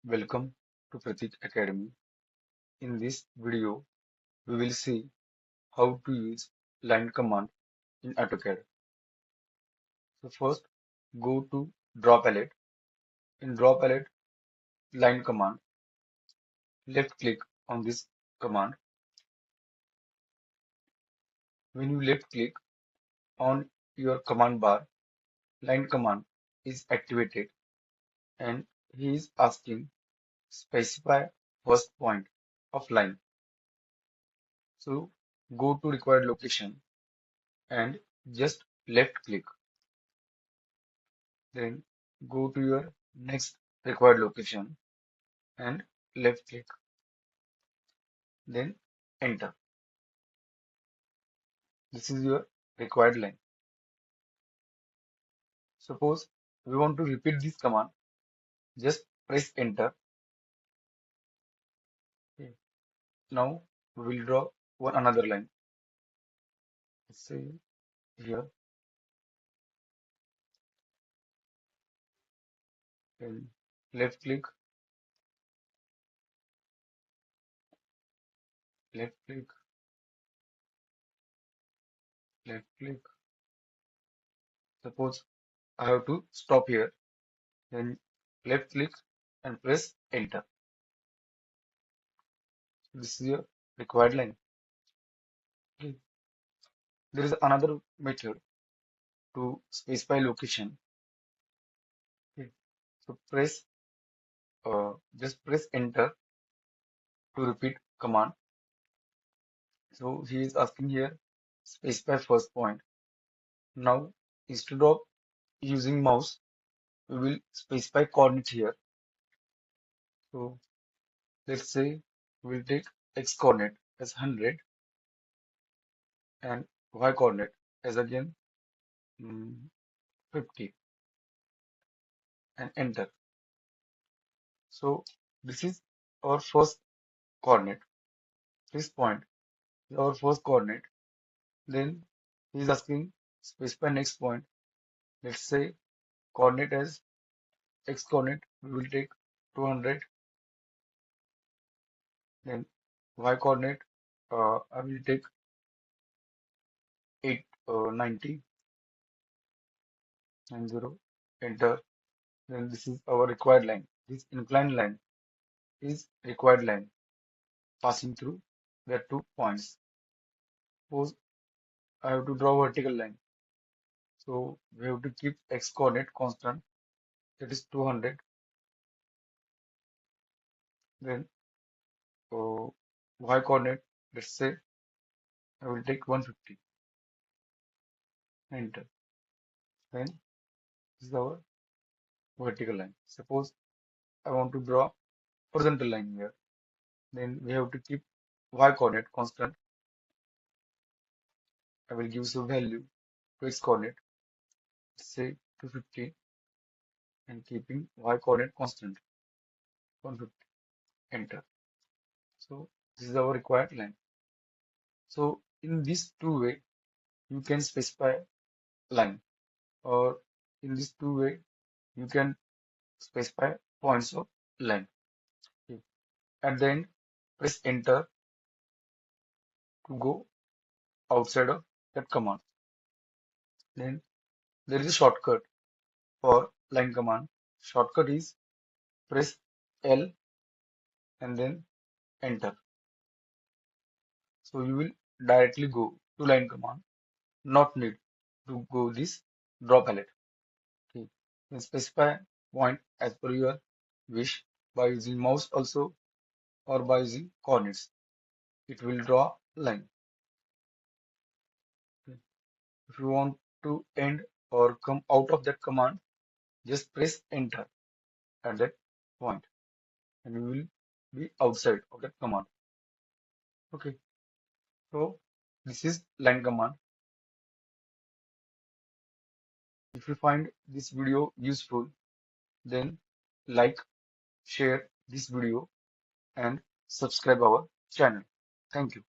Welcome to Pratik Academy. In this video, we will see how to use line command in AutoCAD. So first, go to Draw Palette. In Draw Palette, line command, left click on this command. When you left click on your command bar, line command is activated and he is asking specify first point of line. So go to required location and just left click. Then go to your next required location and left click. Then enter. This is your required line. Suppose we want to repeat this command, just press enter. Okay. Now we will draw one another line. Let's say here, then left click, left click, left click. Suppose I have to stop here, then left click and press enter. This is your required line. Okay. There is another method to specify location. Okay. So just press enter to repeat command. So he is asking here specify first point. Now instead of using mouse, we will specify coordinate here. So let's say we'll take x coordinate as 100 and y coordinate as again 50 and enter. So this is our first coordinate. This point is our first coordinate. Then he is asking specify next point. Let's say coordinate as x coordinate, we will take 200. Then y coordinate, I will take 90. Enter. Then this is our required line. This inclined line is required line passing through the 2 points. Suppose I have to draw vertical line. So we have to keep x coordinate constant, that is 200. Then y coordinate, let's say I will take 150. Enter. Then this is our vertical line. Suppose I want to draw horizontal line here. Then we have to keep y coordinate constant. I will give some value to x coordinate, say 250, and keeping y coordinate constant 150. Enter. So this is our required line. So in this two way you can specify line, or in this two way you can specify points of line. Okay. At the end, press enter to go outside of that command. Then there is a shortcut for line command. Shortcut is press L and then enter. So you will directly go to line command, not need to go this draw palette. Okay. Then specify point as per your wish by using mouse also or by using coordinates. It will draw line. Okay. If you want to end or come out of that command, just press enter at that point and you will be outside of that command. Okay. So this is line command. If you find this video useful, then like, share this video and subscribe our channel. Thank you.